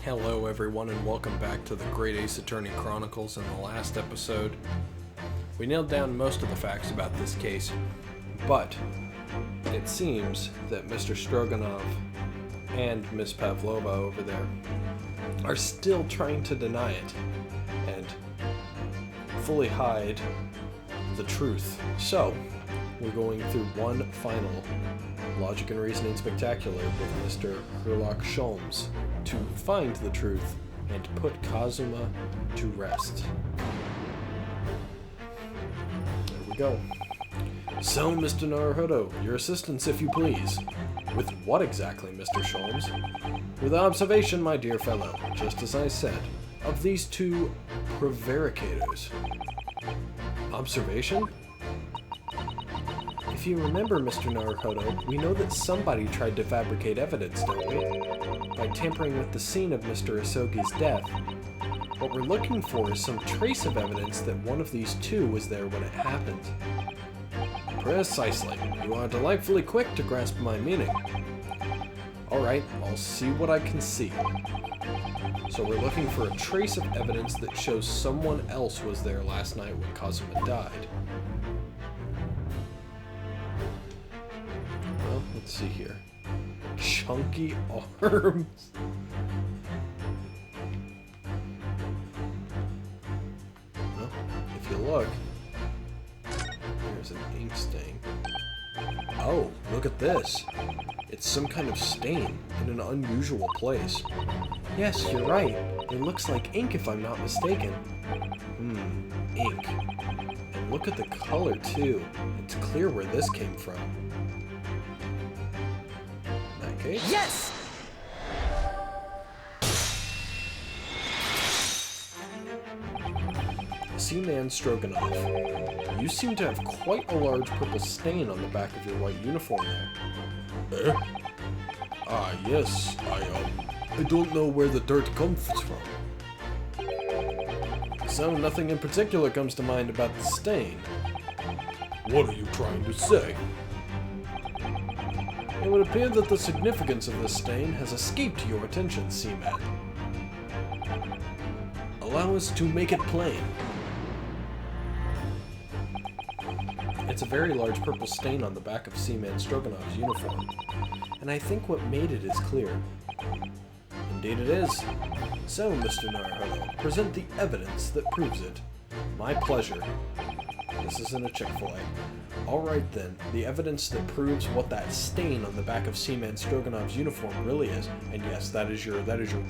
Hello everyone and welcome back to the Great Ace Attorney Chronicles. In the last episode, we nailed down most of the facts about this case, but it seems that Mr. Stroganov and Miss Pavlova over there are still trying to deny it and fully hide the truth. So, we're going through one final Logic and Reasoning Spectacular with Mr. Herlock Sholmes to find the truth and put Kazuma to rest. There we go. So, Mr. Naruhodo, your assistance, if you please. With what exactly, Mr. Sholmes? With observation, my dear fellow, just as I said, of these two prevaricators. Observation? If you remember, Mr. Naruhodo, we know that somebody tried to fabricate evidence, don't we? By tampering with the scene of Mr. Isogi's death. What we're looking for is some trace of evidence that one of these two was there when it happened. Precisely. You are delightfully quick to grasp my meaning. Alright, I'll see what I can see. So we're looking for a trace of evidence that shows someone else was there last night when Kazuma died. Well, let's see here. Chunky arms. Well, if you look, there's an ink stain. Oh, look at this. It's some kind of stain in an unusual place. Yes, you're right. It looks like ink if I'm not mistaken. Ink. And look at the color too. It's clear where this came from. Okay. Yes! Seaman Stroganov, you seem to have quite a large purple stain on the back of your white uniform there. Eh? Ah, yes, I don't know where the dirt comes from. So, nothing in particular comes to mind about the stain. What are you trying to say? It would appear that the significance of this stain has escaped your attention, Seaman. Allow us to make it plain. It's a very large purple stain on the back of Seaman Stroganov's uniform, and I think what made it is clear. Indeed it is. So, Mr. Naruhodo, present the evidence that proves it. My pleasure. This isn't a Chick-fil-A. Alright then, the evidence that proves what that stain on the back of Seaman Stroganov's uniform really is. And yes, that is your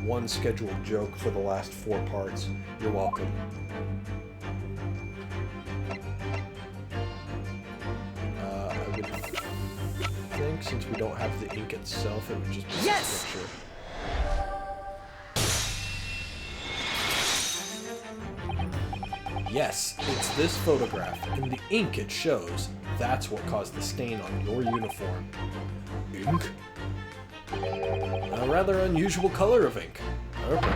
one scheduled joke for the last 4 parts. You're welcome. I would think since we don't have the ink itself, it would just be a picture. Yes, it's this photograph. In the ink it shows. That's what caused the stain on your uniform. Ink? A rather unusual color of ink. Purple.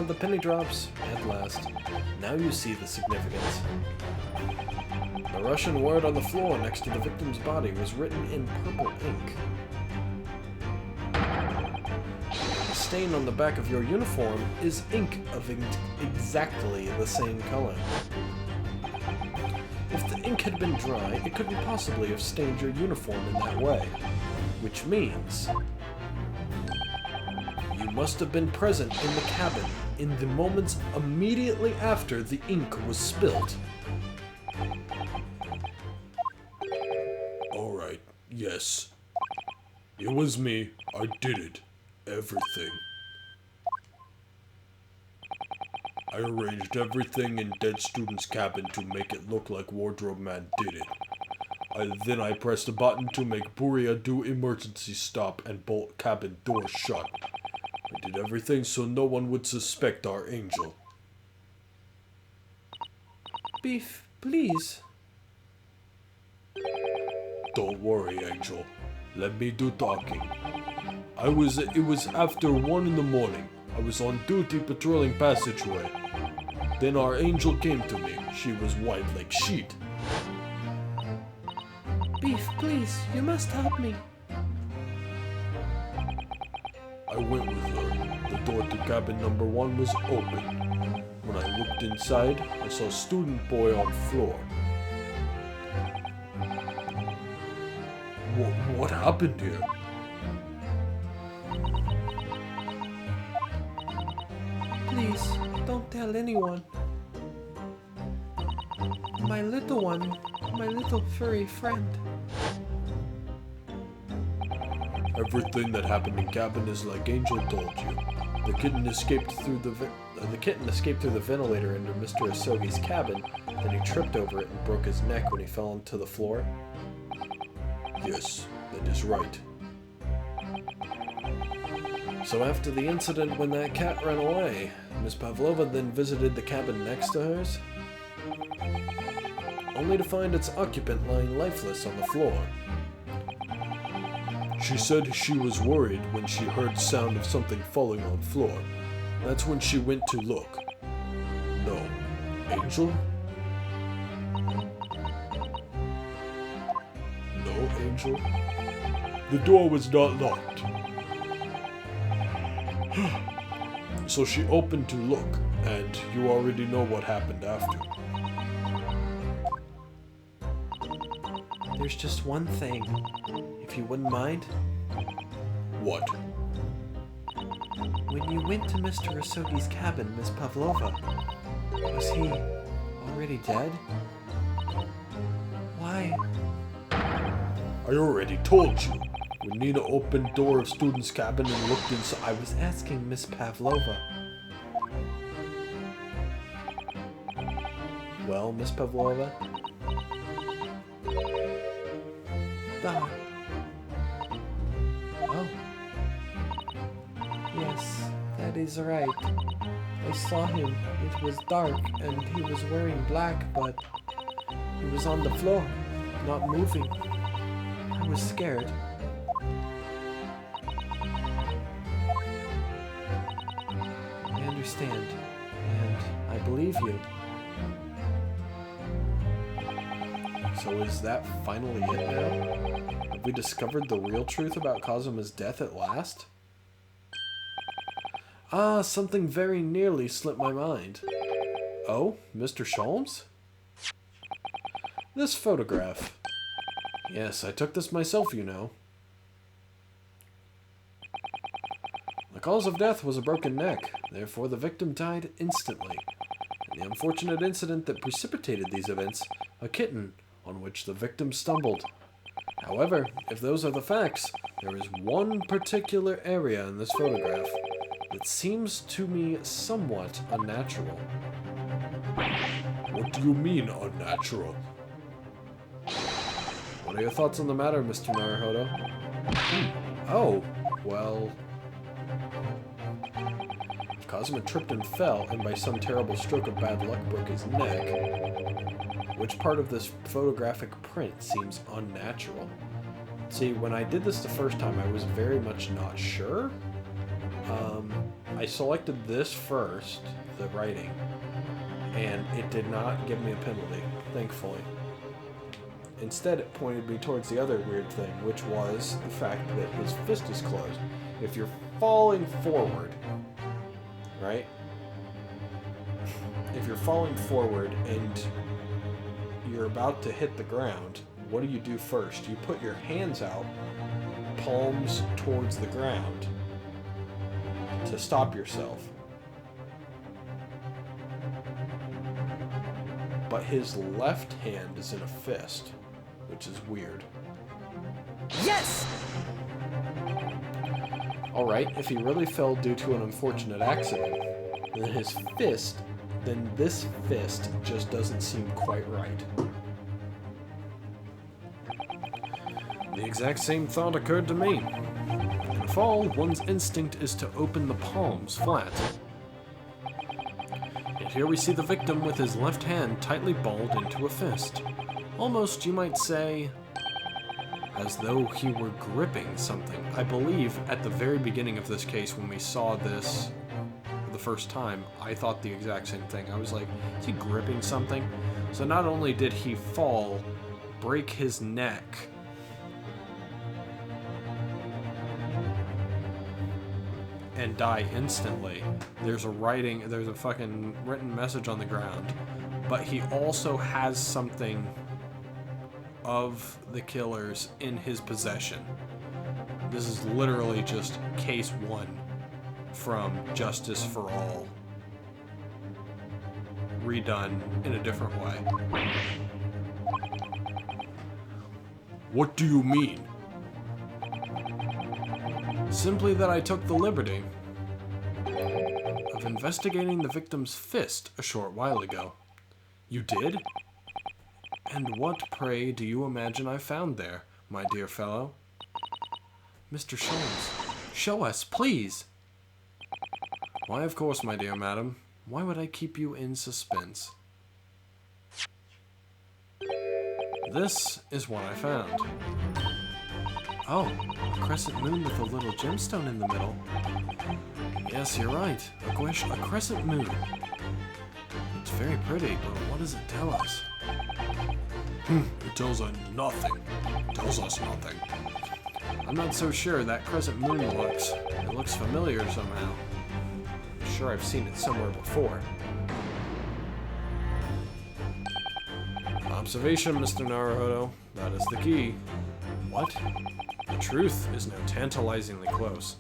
The penny drops, at last. Now you see the significance. The Russian word on the floor next to the victim's body was written in purple ink. The stain on the back of your uniform is ink of exactly the same color. If the ink had been dry, it couldn't possibly have stained your uniform in that way. Which means you must have been present in the cabin in the moments immediately after the ink was spilt. Alright, yes. It was me. I did it. Everything. I arranged everything in Dead Student's cabin to make it look like Wardrobe Man did it. Then I pressed a button to make Buria do emergency stop and bolt cabin door shut. I did everything so no one would suspect our angel. Beef, please. Don't worry, Angel. Let me do talking. It was after 1 in the morning. I was on duty patrolling passageway. Then our angel came to me. She was white like sheet. Beef, please, you must help me. I went with her. The door to cabin number 1 was open. When I looked inside, I saw student boy on floor. What happened here? Please, don't tell anyone. My little one, my little furry friend. Everything that happened in cabin is like Angel told you. The kitten escaped through the ventilator into Mr. Asogi's cabin, then he tripped over it and broke his neck when he fell onto the floor. Yes, that is right. So after the incident when that cat ran away, Miss Pavlova then visited the cabin next to hers, only to find its occupant lying lifeless on the floor. She said she was worried when she heard the sound of something falling on the floor. That's when she went to look. No. Angel? No, Angel? The door was not locked. So she opened to look, and you already know what happened after. There's just one thing, if you wouldn't mind. What? When you went to Mr. Asogi's cabin, Miss Pavlova, was he already dead? Why? I already told you. When Nina opened door of student's cabin and looked inside, I was asking Miss Pavlova. Well, Miss Pavlova? Ah. Oh. Yes, that is right. I saw him. It was dark, and he was wearing black, but he was on the floor, not moving. I was scared. I understand, and I believe you. So is that finally it now? Have we discovered the real truth about Kazuma's death at last? Ah, something very nearly slipped my mind. Oh, Mr. Sholmes? This photograph. Yes, I took this myself, you know. The cause of death was a broken neck, therefore the victim died instantly. In the unfortunate incident that precipitated these events, a kitten on which the victim stumbled. However, if those are the facts, there is one particular area in this photograph that seems to me somewhat unnatural. What do you mean, unnatural? What are your thoughts on the matter, Mr. Naruhodo? Oh, well... If Kazuma tripped and fell, and by some terrible stroke of bad luck broke his neck, which part of this photographic print seems unnatural? See, when I did this the first time, I was very much not sure. I selected this first, the writing, and it did not give me a penalty, thankfully. Instead, it pointed me towards the other weird thing, which was the fact that his fist is closed. If you're falling forward, right? If you're falling forward and you're about to hit the ground, what do you do first? You put your hands out, palms towards the ground, to stop yourself. But his left hand is in a fist, which is weird. Yes! Alright, if he really fell due to an unfortunate accident, then this fist just doesn't seem quite right. The exact same thought occurred to me. In a fall, one's instinct is to open the palms flat. Yet here we see the victim with his left hand tightly balled into a fist. Almost, you might say, as though he were gripping something. I believe at the very beginning of this case, when we saw this for the first time, I thought the exact same thing. I was like, is he gripping something? So not only did he fall, break his neck, and die instantly. There's a fucking written message on the ground, but he also has something of the killers in his possession. This is literally just case 1 from Justice for All, redone in a different way. What do you mean? Simply that I took the liberty of investigating the victim's fist a short while ago. You did? And what, pray, do you imagine I found there, my dear fellow? Mr. Sholmes, show us, please! Why, of course, my dear madam. Why would I keep you in suspense? This is what I found. Oh, a crescent moon with a little gemstone in the middle. Yes, you're right. A crescent moon. It's very pretty, but what does it tell us? It tells us nothing. Tells us nothing. I'm not so sure that crescent moon looks familiar somehow. I'm sure I've seen it somewhere before. Observation, Mr. Naruhodo. That is the key. What? The truth is now tantalizingly close.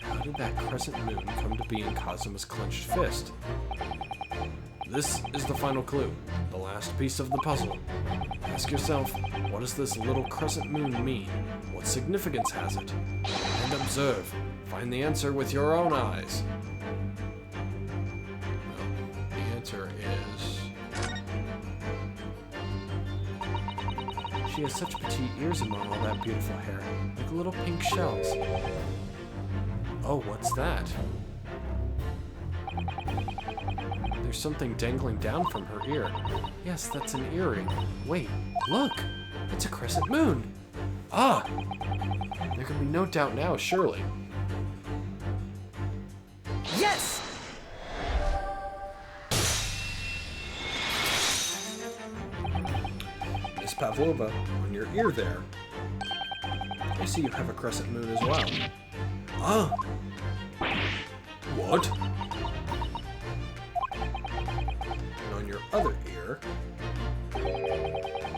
How did that crescent moon come to be in Kazuma's clenched fist? This is the final clue, the last piece of the puzzle. Ask yourself, what does this little crescent moon mean? What significance has it? And observe. Find the answer with your own eyes. Well, the answer is... She has such petite ears among all that beautiful hair, like little pink shells. Oh, what's that? There's something dangling down from her ear. Yes, that's an earring. Wait, look! It's a crescent moon! Ah! There can be no doubt now, surely. Yes! Miss Pavlova, on your ear there. I see you have a crescent moon as well. Ah! What? And on your other ear,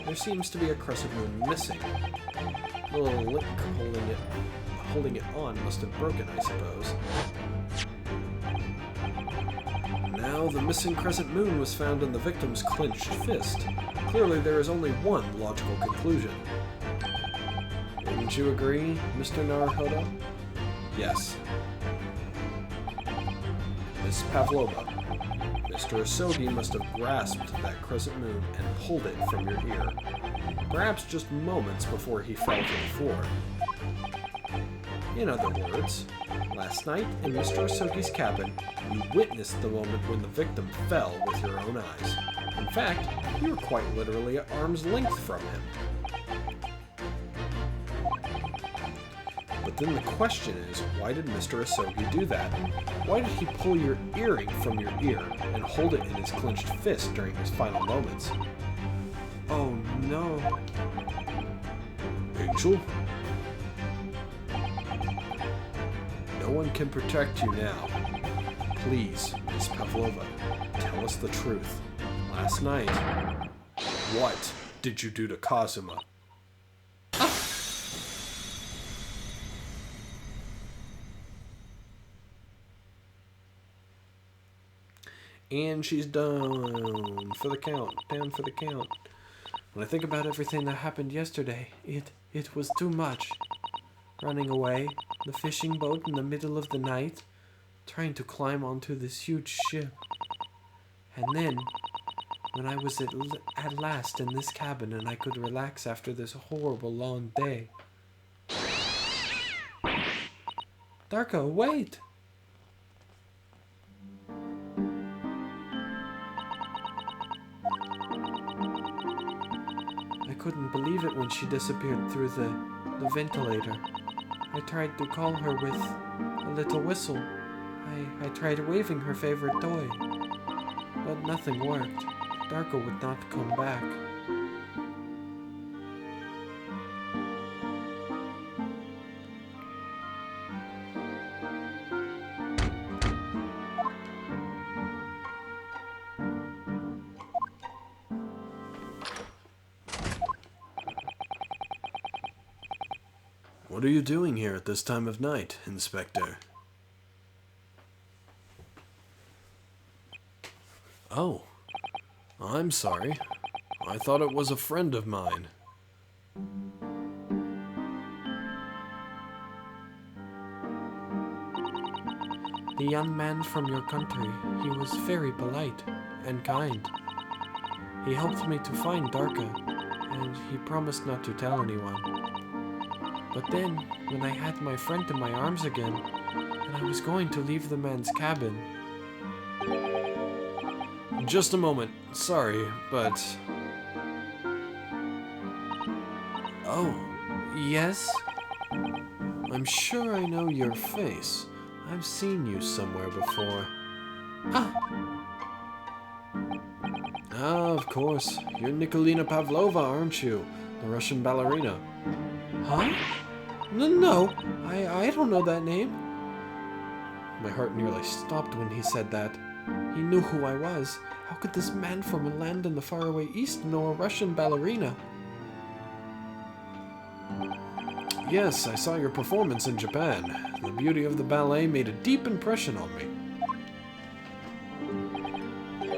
there seems to be a crescent moon missing. The little link holding it on must have broken, I suppose. Now the missing crescent moon was found in the victim's clenched fist. Clearly there is only one logical conclusion. Wouldn't you agree, Mr. Naruhodo? Yes. Miss Pavlova, Mr. Asogi must have grasped that crescent moon and pulled it from your ear, perhaps just moments before he fell to the floor. In other words, last night in Mr. Asogi's cabin, you witnessed the moment when the victim fell with your own eyes. In fact, you were quite literally at arm's length from him. But then the question is, why did Mr. Asogi do that? Why did he pull your earring from your ear and hold it in his clenched fist during his final moments? Oh no. Angel? No one can protect you now. Please, Miss Pavlova, tell us the truth. Last night, what did you do to Kazuma? And she's down for the count, down for the count. When I think about everything that happened yesterday, it was too much. Running away, the fishing boat in the middle of the night, trying to climb onto this huge ship. And then, when I was at last in this cabin and I could relax after this horrible long day. Darko, wait! I couldn't believe it when she disappeared through the ventilator. I tried to call her with a little whistle. I tried waving her favorite toy. But nothing worked. Darko would not come back. What are you doing here at this time of night, Inspector? Oh, I'm sorry. I thought it was a friend of mine. The young man from your country, he was very polite and kind. He helped me to find Darka, and he promised not to tell anyone. But then, when I had my friend in my arms again, and I was going to leave the man's cabin... Just a moment. Sorry, but... Oh, yes? I'm sure I know your face. I've seen you somewhere before. Of course. You're Nikolina Pavlova, aren't you? The Russian ballerina. Huh? No, I don't know that name. My heart nearly stopped when he said that. He knew who I was. How could this man from a land in the faraway east know a Russian ballerina? Yes, I saw your performance in Japan. The beauty of the ballet made a deep impression on me.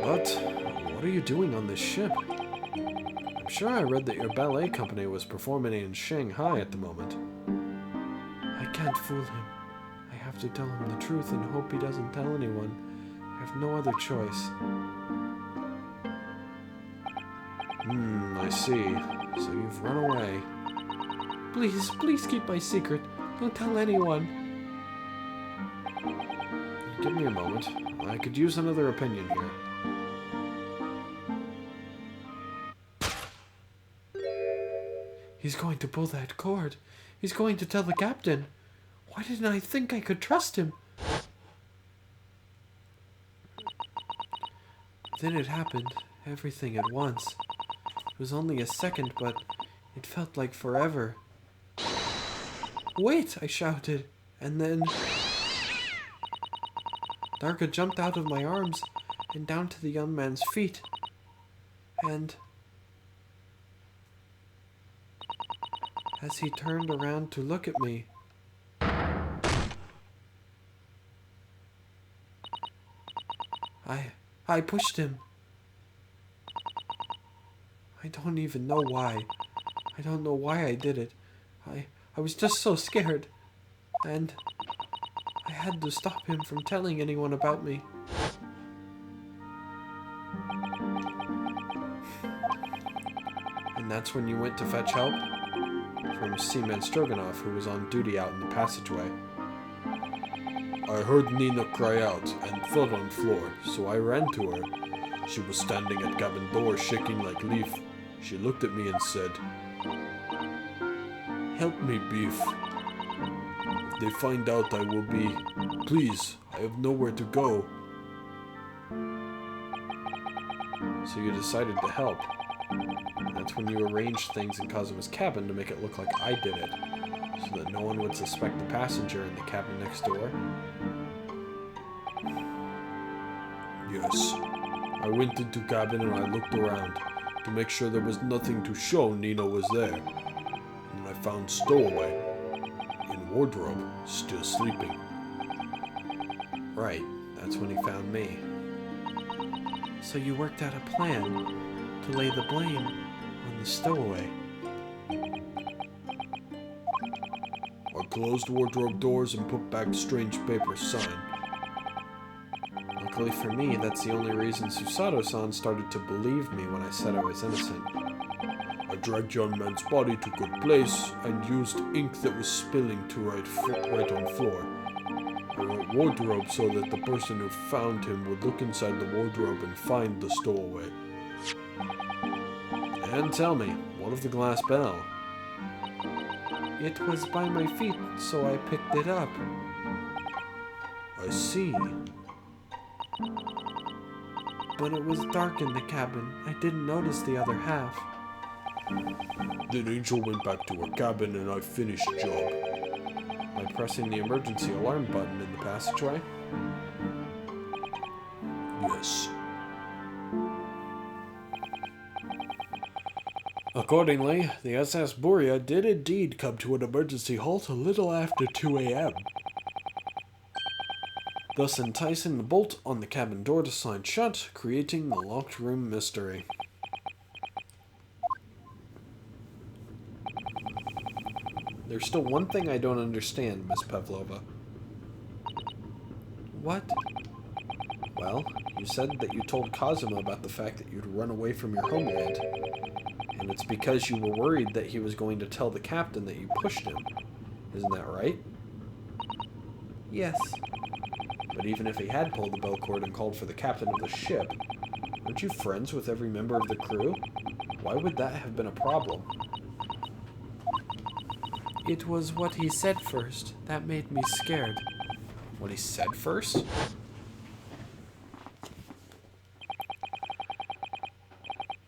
But what are you doing on this ship? I'm sure I read that your ballet company was performing in Shanghai at the moment. I can't fool him. I have to tell him the truth and hope he doesn't tell anyone. I have no other choice. I see. So you've run away. Please keep my secret. Don't tell anyone. Give me a moment. I could use another opinion here. He's going to pull that cord. He's going to tell the captain. Why didn't I think I could trust him? Then it happened. Everything at once. It was only a second, but it felt like forever. Wait, I shouted, and then... Darka jumped out of my arms and down to the young man's feet. And... as he turned around to look at me, I pushed him. I don't even know why. I don't know why I did it. I was just so scared. And I had to stop him from telling anyone about me. And that's when you went to fetch help? From Seaman Stroganoff, who was on duty out in the passageway. I heard Nina cry out and fell on the floor, so I ran to her. She was standing at cabin door, shaking like leaf. She looked at me and said, "Help me, Beef. If they find out, I will be... Please, I have nowhere to go." So you decided to help. That's when you arranged things in Kazuma's cabin to make it look like I did it, so that no one would suspect the passenger in the cabin next door? Yes. I went into cabin and I looked around to make sure there was nothing to show Nina was there. And I found Stowaway in wardrobe, still sleeping. Right, that's when he found me. So you worked out a plan to lay the blame on the stowaway. I closed wardrobe doors and put back strange paper sign. Luckily for me, that's the only reason Susato-san started to believe me when I said I was innocent. I dragged young man's body to good place and used ink that was spilling to right on floor. I wrote wardrobe so that the person who found him would look inside the wardrobe and find the stowaway. And tell me, what of the glass bell? It was by my feet, so I picked it up. I see. But it was dark in the cabin. I didn't notice the other half. Then Angel went back to her cabin and I finished job. By pressing the emergency alarm button in the passageway? Yes. Accordingly, the SS Buria did indeed come to an emergency halt a little after 2 a.m., thus enticing the bolt on the cabin door to slide shut, creating the locked room mystery. There's still one thing I don't understand, Miss Pavlova. What? Well, you said that you told Cosimo about the fact that you'd run away from your homeland, and it's because you were worried that he was going to tell the captain that you pushed him. Isn't that right? Yes. But even if he had pulled the bell cord and called for the captain of the ship, weren't you friends with every member of the crew? Why would that have been a problem? It was what he said first that made me scared. What he said first?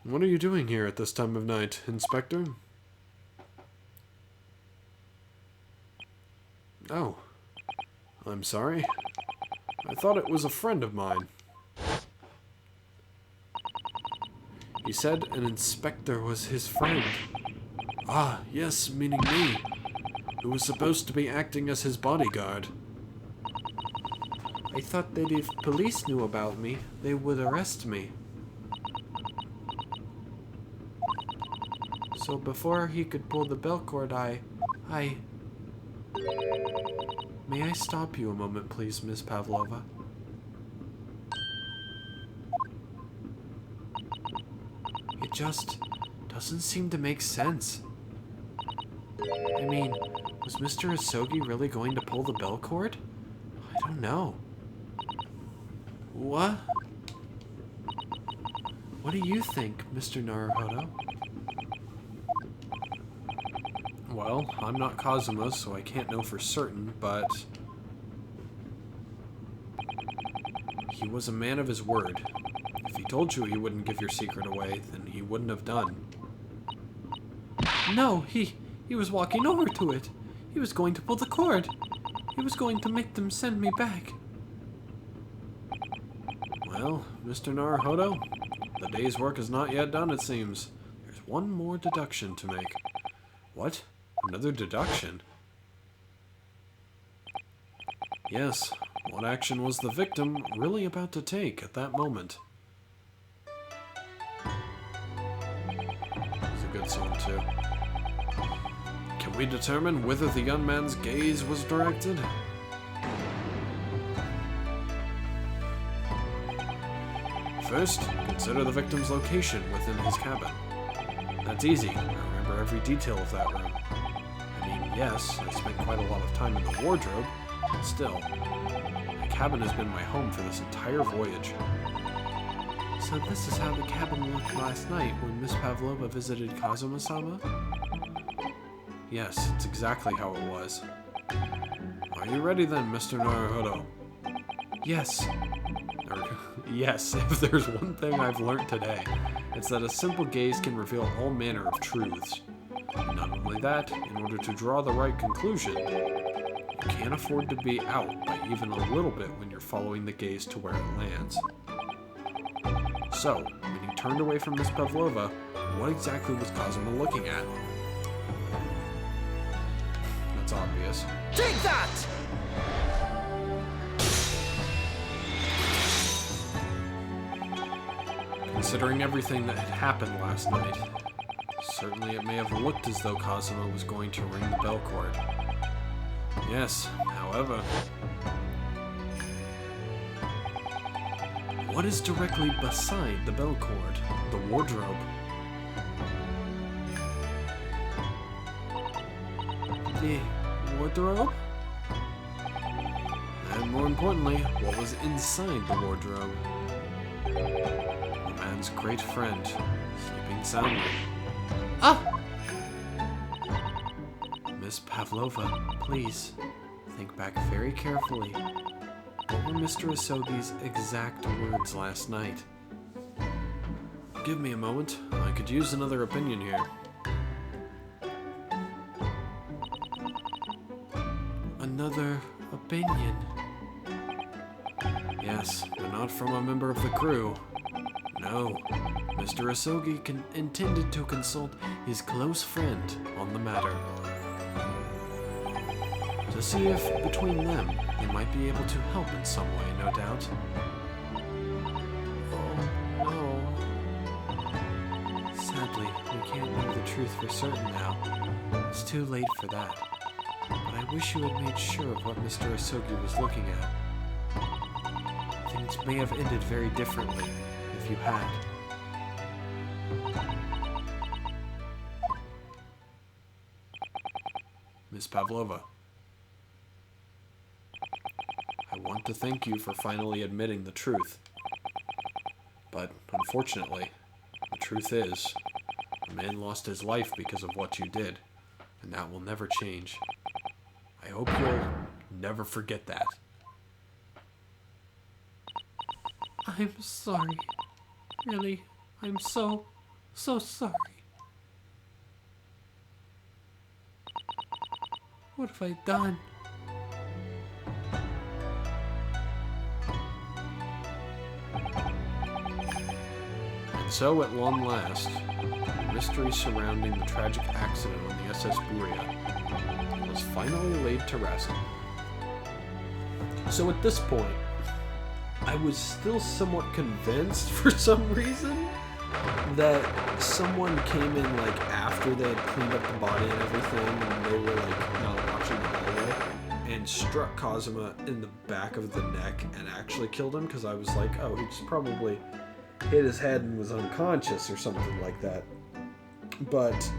What are you doing here at this time of night, Inspector? Oh, I'm sorry. I thought it was a friend of mine. He said an inspector was his friend. Ah, yes, meaning me, who was supposed to be acting as his bodyguard. I thought that if police knew about me, they would arrest me. So before he could pull the bell cord, May I stop you a moment, please, Miss Pavlova? It just doesn't seem to make sense. I mean, was Mr. Asogi really going to pull the bell cord? I don't know. What? What do you think, Mr. Naruhodo? Well, I'm not Cosimo, so I can't know for certain, but he was a man of his word. If he told you he wouldn't give your secret away, then he wouldn't have done. No, he was walking over to it. He was going to pull the cord. He was going to make them send me back. Well, Mr. Naruhodo, the day's work is not yet done, it seems. There's one more deduction to make. What? Another deduction? Yes, what action was the victim really about to take at that moment? It's a good song, too. Can we determine whether the young man's gaze was directed? First, consider the victim's location within his cabin. That's easy. I remember every detail of that room. Yes, I spent quite a lot of time in the wardrobe, but still, my cabin has been my home for this entire voyage. So this is how the cabin looked last night when Miss Pavlova visited Kazuma-sama? Yes, it's exactly how it was. Are you ready then, Mr. Naruhodo? Yes. Yes, if there's one thing I've learned today, it's that a simple gaze can reveal all manner of truths. Not only that, in order to draw the right conclusion, you can't afford to be out by even a little bit when you're following the gaze to where it lands. So, when he turned away from Miss Pavlova, what exactly was Cosimo looking at? That's obvious. Take that! Considering everything that had happened last night, certainly it may have looked as though Cosimo was going to ring the bell cord. Yes, however, what is directly beside the bell cord? The wardrobe. The wardrobe? And more importantly, what was inside the wardrobe? The man's great friend, sleeping soundly. Ah! Miss Pavlova, please, think back very carefully. What were Mr. Asogi's exact words last night? Give me a moment. I could use another opinion here. Another opinion? Yes, but not from a member of the crew. No, Mr. Asogi intended to consult his close friend on the matter, to see if between them they might be able to help in some way, no doubt. Oh, no. Sadly, we can't know the truth for certain now. It's too late for that. But I wish you had made sure of what Mr. Asogi was looking at. Things may have ended very differently if you had. Miss Pavlova, I want to thank you for finally admitting the truth. But unfortunately, the truth is, a man lost his life because of what you did, and that will never change. I hope you'll never forget that. I'm sorry. Really, I'm so sorry. What have I done? And so, at long last, the mystery surrounding the tragic accident on the SS Buria was finally laid to rest. So at this point, I was still somewhat convinced, for some reason, that someone came in, like, after they had cleaned up the body and everything, and they were, like, not watching the hallway, and struck Kazuma in the back of the neck and actually killed him, because I was like, oh, he just probably hit his head and was unconscious or something like that. But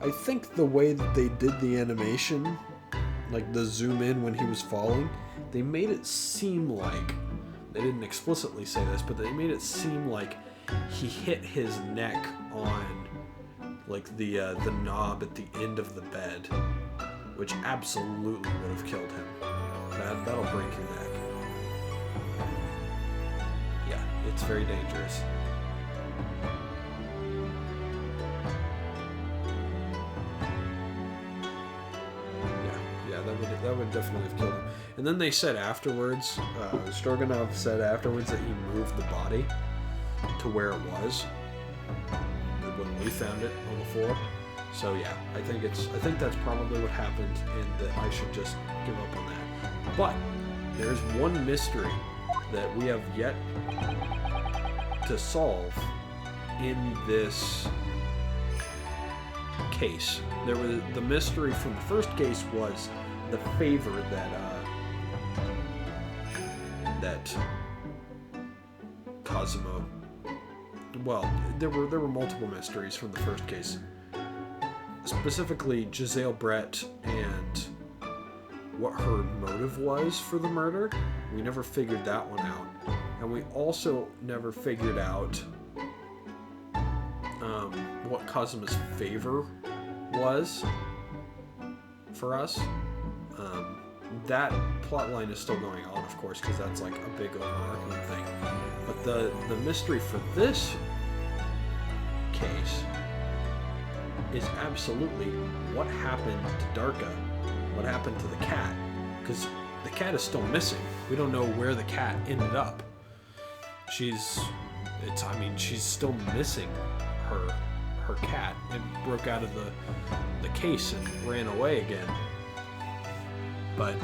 I think the way that they did the animation, like the zoom in when he was falling, they made it seem like, they didn't explicitly say this, but they made it seem like he hit his neck on like the knob at the end of the bed, which absolutely would have killed him. That'll break your neck. Yeah, it's very dangerous. That would definitely have killed him. And then they said afterwards, Stroganov said afterwards that he moved the body to where it was when we found it on the floor. So yeah, I think that's probably what happened, and that I should just give up on that. But there's one mystery that we have yet to solve in this case. There was the mystery from the first case was the favor that Kazuma. Well, there were multiple mysteries from the first case. Specifically, Giselle Brett and what her motive was for the murder. We never figured that one out, and we also never figured out what Kazuma's favor was for us. That plot line is still going on, of course, because that's like a big overarching thing. But the mystery for this case is absolutely what happened to Darka, what happened to the cat, because the cat is still missing. We don't know where the cat ended up. She's still missing her cat. It broke out of the case and ran away again. But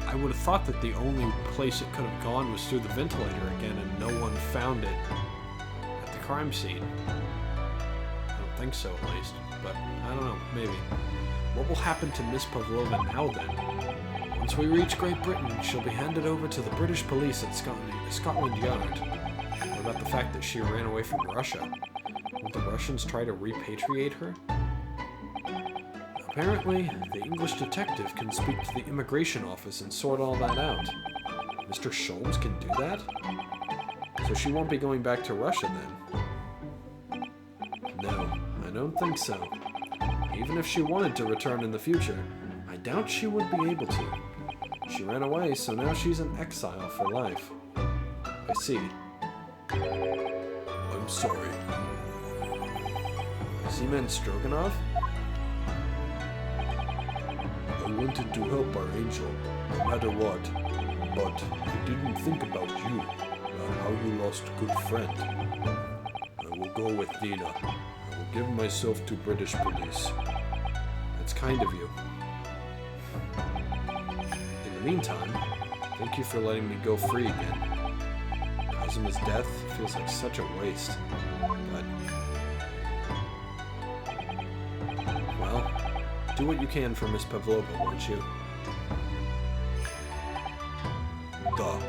I would have thought that the only place it could have gone was through the ventilator again, and no one found it at the crime scene. I don't think so, at least. But I don't know, maybe. What will happen to Miss Pavlova now, then? Once we reach Great Britain, she'll be handed over to the British police at Scotland Yard. What about the fact that she ran away from Russia? Will the Russians try to repatriate her? Apparently, the English detective can speak to the immigration office and sort all that out. Mr. Sholmes can do that? So she won't be going back to Russia then? No, I don't think so. Even if she wanted to return in the future, I doubt she would be able to. She ran away, so now she's in exile for life. I see. I'm sorry. Seaman Stroganov? I wanted to help our angel, no matter what, but I didn't think about you, and how you lost a good friend. I will go with Nina. I will give myself to British police. That's kind of you. In the meantime, thank you for letting me go free again. Kazuma's death feels like such a waste, but... well, do what you can for Miss Pavlova, won't you? Duh.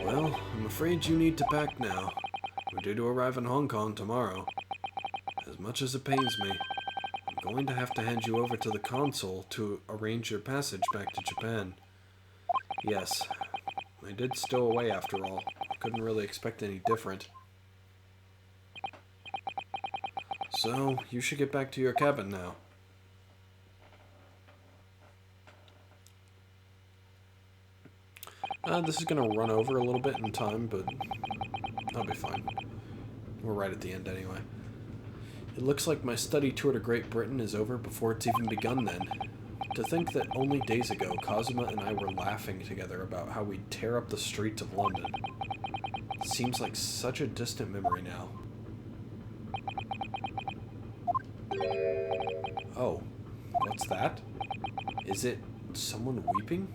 Well, I'm afraid you need to pack now. We're due to arrive in Hong Kong tomorrow. As much as it pains me, I'm going to have to hand you over to the consul to arrange your passage back to Japan. Yes, I did stow away after all. I couldn't really expect any different. So, you should get back to your cabin now. This is going to run over a little bit in time, but I'll be fine. We're right at the end anyway. It looks like my study tour to Great Britain is over before it's even begun then. To think that only days ago, Kazuma and I were laughing together about how we'd tear up the streets of London. It seems like such a distant memory now. Oh, what's that? Is it someone weeping?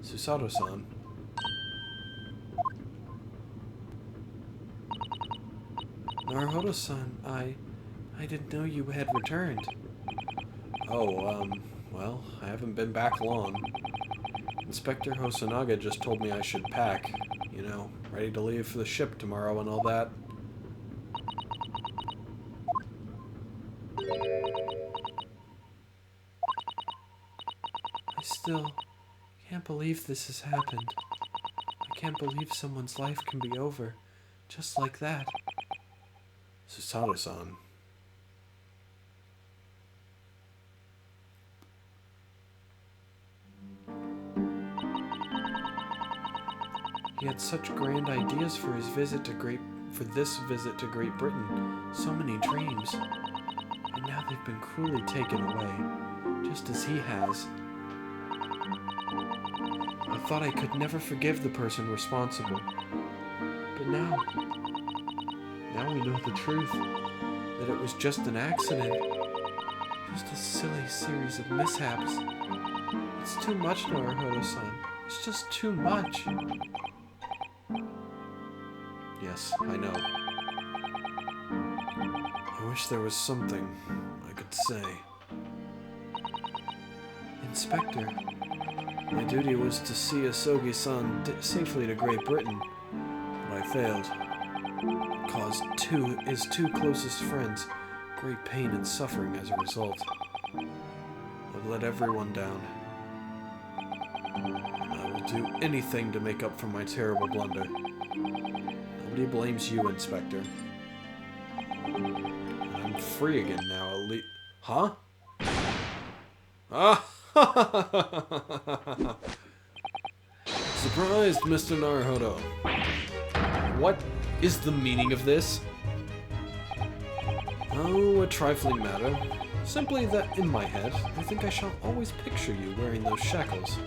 Susato-san. Naruhodo-san, I didn't know you had returned. Oh, well, I haven't been back long. Inspector Hosonaga just told me I should pack, you know, ready to leave for the ship tomorrow and all that. I still can't believe this has happened. I can't believe someone's life can be over just like that. Susato-san. He had such grand ideas for this visit to Great Britain. So many dreams. And now they've been cruelly taken away, just as he has. I thought I could never forgive the person responsible. But now we know the truth. That it was just an accident. Just a silly series of mishaps. It's too much, Naruhodo-san. It's just too much. Yes, I know. I wish there was something I could say. Inspector, my duty was to see Asogi-san safely to Great Britain, but I failed. It caused his two closest friends great pain and suffering as a result. I've let everyone down. I will do anything to make up for my terrible blunder. Nobody blames you, Inspector. I'm free again now, at least. Huh? Ah! Surprised, Mr. Naruhodo. What is the meaning of this? Oh, a trifling matter. Simply that in my head, I think I shall always picture you wearing those shackles.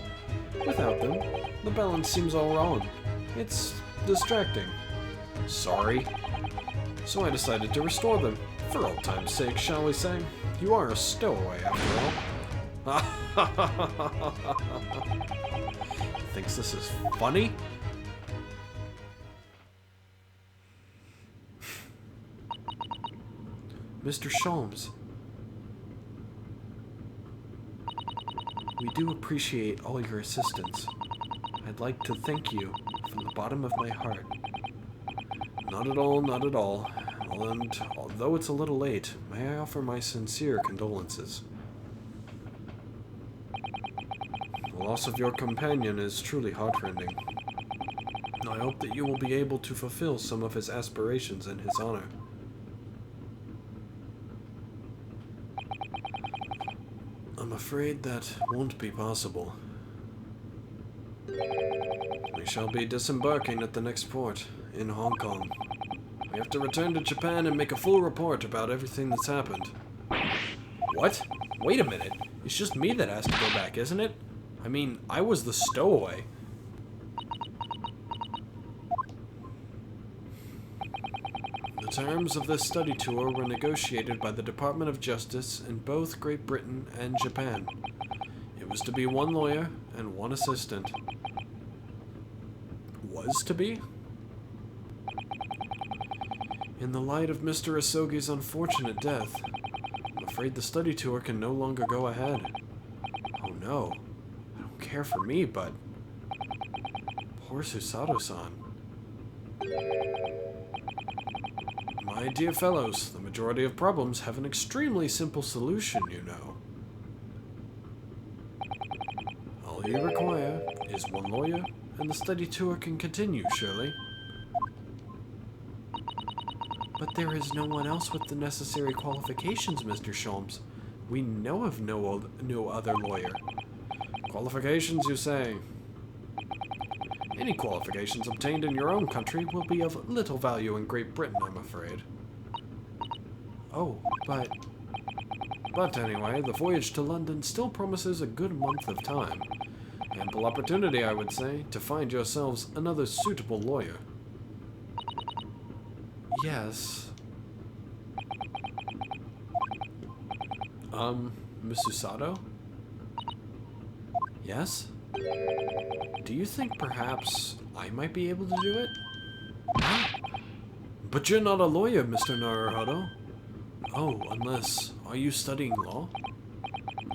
Without them, the balance seems all wrong. It's distracting. Sorry. So I decided to restore them. For old time's sake, shall we say? You are a stowaway, after all. Thinks this is funny? Mr. Sholmes, we do appreciate all your assistance. I'd like to thank you from the bottom of my heart. Not at all, not at all. And although it's a little late, may I offer my sincere condolences. The loss of your companion is truly heartrending. I hope that you will be able to fulfill some of his aspirations in his honor. I'm afraid that won't be possible. We shall be disembarking at the next port, in Hong Kong. We have to return to Japan and make a full report about everything that's happened. What? Wait a minute. It's just me that has to go back, isn't it? I mean, I was the stowaway. The terms of this study tour were negotiated by the Department of Justice in both Great Britain and Japan. It was to be one lawyer and one assistant. Was to be? In the light of Mr. Asogi's unfortunate death, I'm afraid the study tour can no longer go ahead. Oh no. I don't care for me, but... Poor Susato-san. My dear fellows, the majority of problems have an extremely simple solution, you know. All you require is one lawyer, and the study tour can continue, surely. But there is no one else with the necessary qualifications, Mr. Sholmes. We know of no other lawyer. Qualifications, you say? Any qualifications obtained in your own country will be of little value in Great Britain, I'm afraid. Oh, but... But anyway, the voyage to London still promises a good month of time. Ample opportunity, I would say, to find yourselves another suitable lawyer. Yes. Miss Susato? Yes? Do you think perhaps I might be able to do it? But you're not a lawyer, Mr. Naruhodo. Oh, unless... Are you studying law?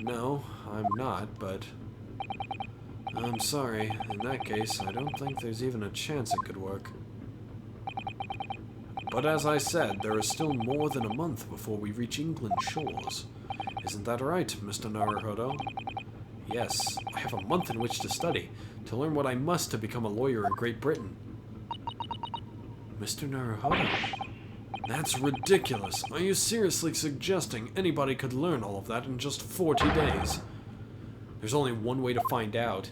No, I'm not, but... I'm sorry. In that case, I don't think there's even a chance it could work. But as I said, there is still more than a month before we reach England's shores. Isn't that right, Mr. Naruhodo? Yes, I have a month in which to study, to learn what I must to become a lawyer in Great Britain. Mr. Naruhodo? That's ridiculous. Are you seriously suggesting anybody could learn all of that in just 40 days? There's only one way to find out.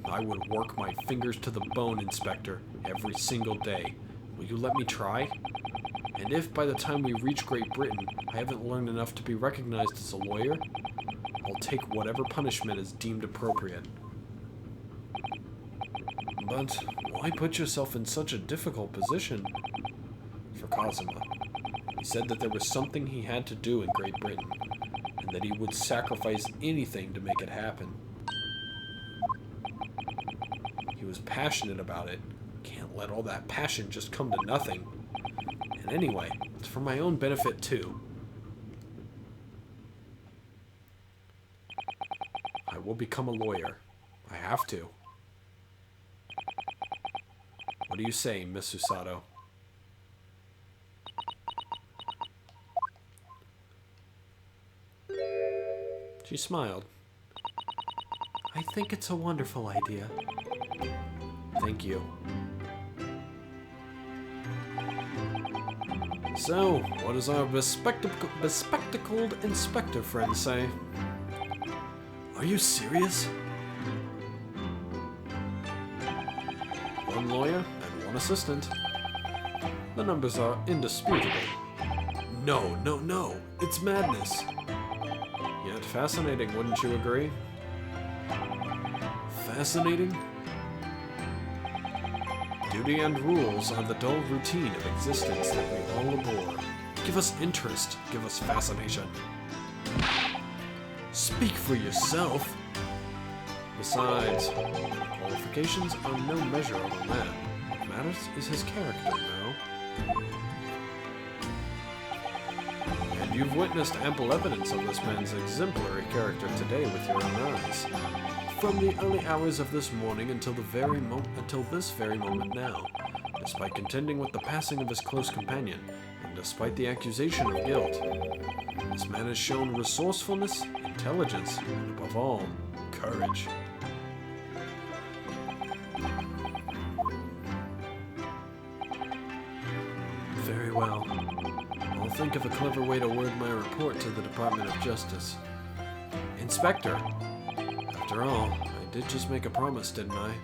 I would work my fingers to the bone, Inspector, every single day. Will you let me try? And if by the time we reach Great Britain, I haven't learned enough to be recognized as a lawyer, I'll take whatever punishment is deemed appropriate. But why put yourself in such a difficult position? For Kazuma. He said that there was something he had to do in Great Britain, and that he would sacrifice anything to make it happen. He was passionate about it. Can't let all that passion just come to nothing. And anyway, it's for my own benefit too. I will become a lawyer. I have to. What do you say, Miss Susato? She smiled. I think it's a wonderful idea. Thank you. So, what does our bespectacled inspector friend say? Are you serious? One lawyer and one assistant. The numbers are indisputable. No. It's madness. Yet fascinating, wouldn't you agree? Fascinating? Duty and rules are the dull routine of existence that we all abhor. Give us interest, give us fascination. Speak for yourself. Besides, qualifications are no measure of a man. What matters is his character, no? And you've witnessed ample evidence of this man's exemplary character today with your own eyes. From the early hours of this morning until this very moment now, despite contending with the passing of his close companion, and despite the accusation of guilt, this man has shown resourcefulness, intelligence, and above all, courage. Very well. I'll think of a clever way to word my report to the Department of Justice. Inspector! After all, I did just make a promise, didn't I?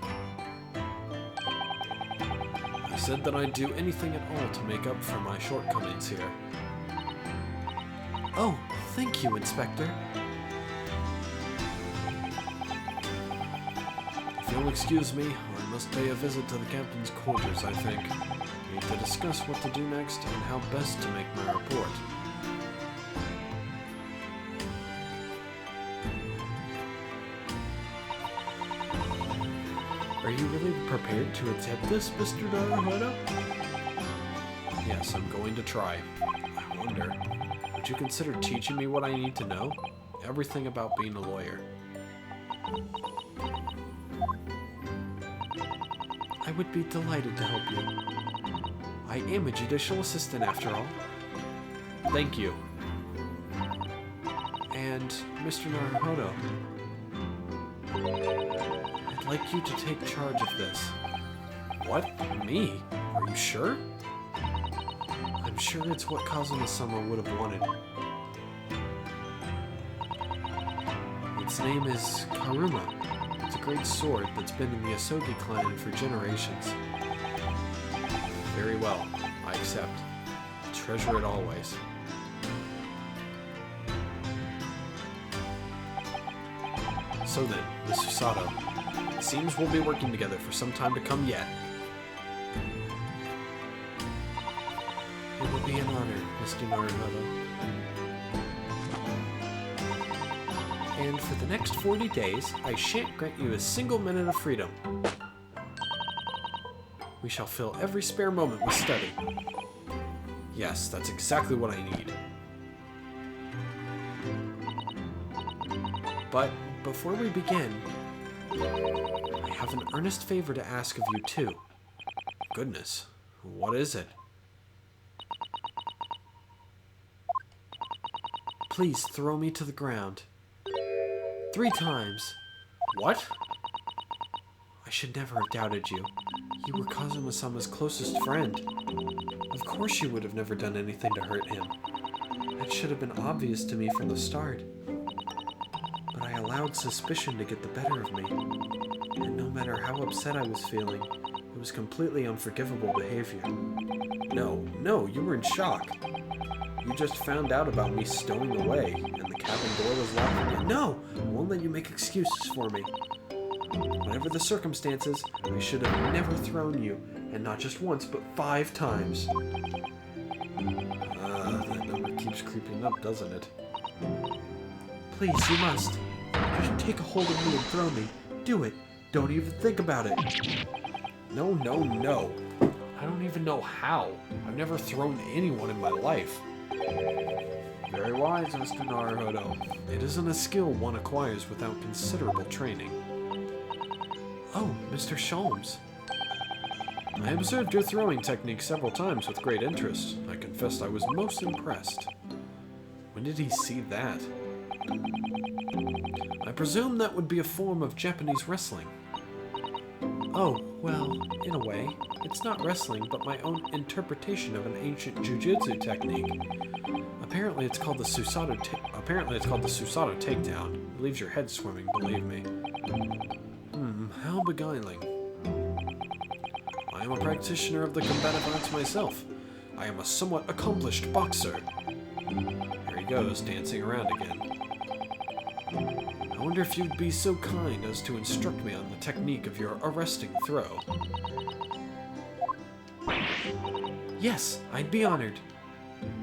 I said that I'd do anything at all to make up for my shortcomings here. Oh, thank you, Inspector. you'll excuse me, I must pay a visit to the captain's quarters, I think. We need to discuss what to do next and how best to make my report. Are you really prepared to attempt this, Mr. Naruhodo? Yes, I'm going to try. I wonder, would you consider teaching me what I need to know? Everything about being a lawyer. I would be delighted to help you. I am a judicial assistant after all. Thank you. And, Mr. Naruhodo, I'd like you to take charge of this. What? Me? Are you sure? I'm sure it's what Kazuma-sama would have wanted. Its name is Karuma. It's a great sword that's been in the Asogi clan for generations. Very well, I accept. Treasure it always. So then, Miss Susato, it seems we'll be working together for some time to come yet. It will be an honor, Mr. Naruhodo. And for the next 40 days, I shan't grant you a single minute of freedom. We shall fill every spare moment with study. Yes, that's exactly what I need. But before we begin, I have an earnest favor to ask of you too. Goodness, what is it? Please throw me to the ground. 3 times. What? I should never have doubted you. You were Kazuma-sama's closest friend. Of course you would have never done anything to hurt him. That should have been obvious to me from the start. But I allowed suspicion to get the better of me. And no matter how upset I was feeling, it was completely unforgivable behavior. No, you were in shock. You just found out about me stowing away, and the cabin door was locked again. No! I won't let you make excuses for me. Whatever the circumstances, I should have never thrown you, and not just once, but 5 times. That number keeps creeping up, doesn't it? Please, you must. Just take a hold of me and throw me. Do it. Don't even think about it. No. I don't even know how. I've never thrown anyone in my life. Very wise, Mr. Naruhodo. It isn't a skill one acquires without considerable training. Oh, Mr. Sholmes. I observed your throwing technique several times with great interest. I confess I was most impressed. When did he see that? I presume that would be a form of Japanese wrestling. Oh, well, in a way. It's not wrestling, but my own interpretation of an ancient jujitsu technique. Apparently it's called the Susato takedown. It leaves your head swimming, believe me. How beguiling. I am a practitioner of the combative arts myself. I am a somewhat accomplished boxer. Here he goes, dancing around again. I wonder if you'd be so kind as to instruct me on the technique of your arresting throw. Yes, I'd be honored.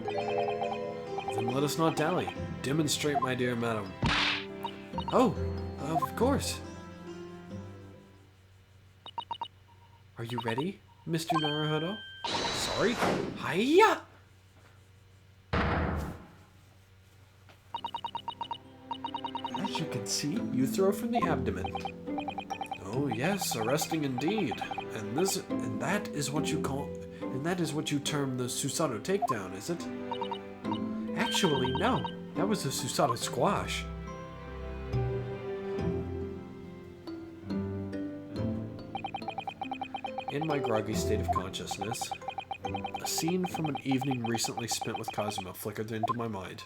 Then let us not dally. Demonstrate, my dear madam. Oh, of course. Are you ready, Mr. Naruhodo? Sorry? Hiya! As you can see, you throw from the abdomen. Oh yes, arresting indeed. And that is what you term the Susato takedown, is it? Actually, no. That was the Susato squash. In my groggy state of consciousness, a scene from an evening recently spent with Kazuma flickered into my mind.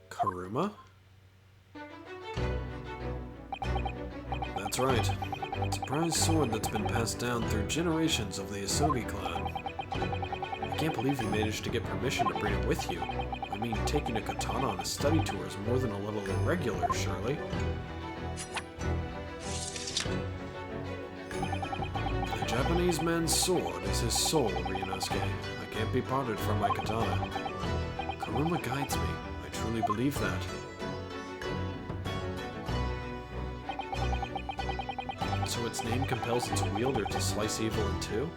Karuma? That's right. It's a prized sword that's been passed down through generations of the Asogi clan. I can't believe you managed to get permission to bring it with you. I mean, taking a katana on a study tour is more than a little irregular, surely. The Japanese man's sword is his soul, Ryunosuke. I can't be parted from my katana. Karuma guides me. I truly believe that. So its name compels its wielder to slice evil in two?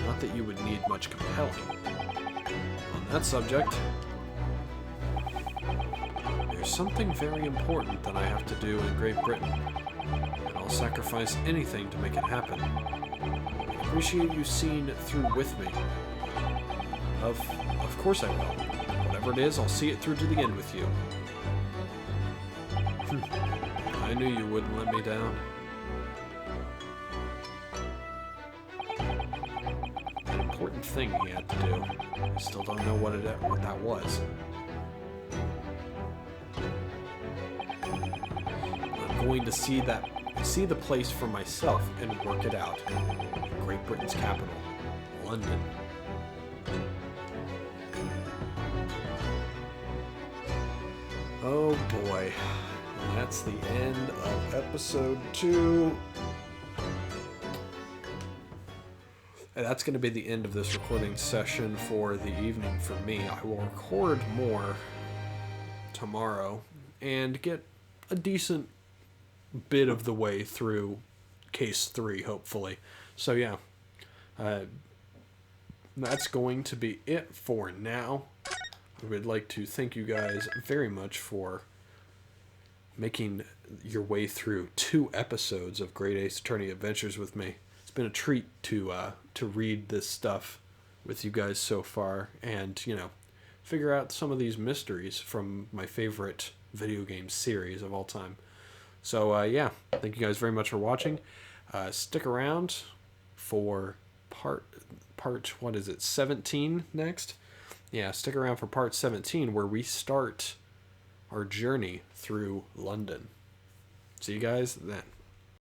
Not that you would need much compelling. On that subject, there's something very important that I have to do in Great Britain, and I'll sacrifice anything to make it happen. I appreciate you seeing it through with me. Of course I will. Whatever it is, I'll see it through to the end with you. I knew you wouldn't let me down. An important thing he had to do. I still don't know what that was. I'm going to see the place for myself and work it out. Great Britain's capital, London. Oh boy. And that's the end of episode 2. And that's going to be the end of this recording session for the evening for me. I will record more tomorrow and get a decent bit of the way through case 3, hopefully. So yeah, that's going to be it for now. I would like to thank you guys very much for making your way through 2 episodes of Great Ace Attorney Adventures with me. It's been a treat to read this stuff with you guys so far, and figure out some of these mysteries from my favorite video game series of all time. So yeah, thank you guys very much for watching. Stick around for part 17 next. Yeah, stick around for part 17 where we start our journey through London. See you guys then.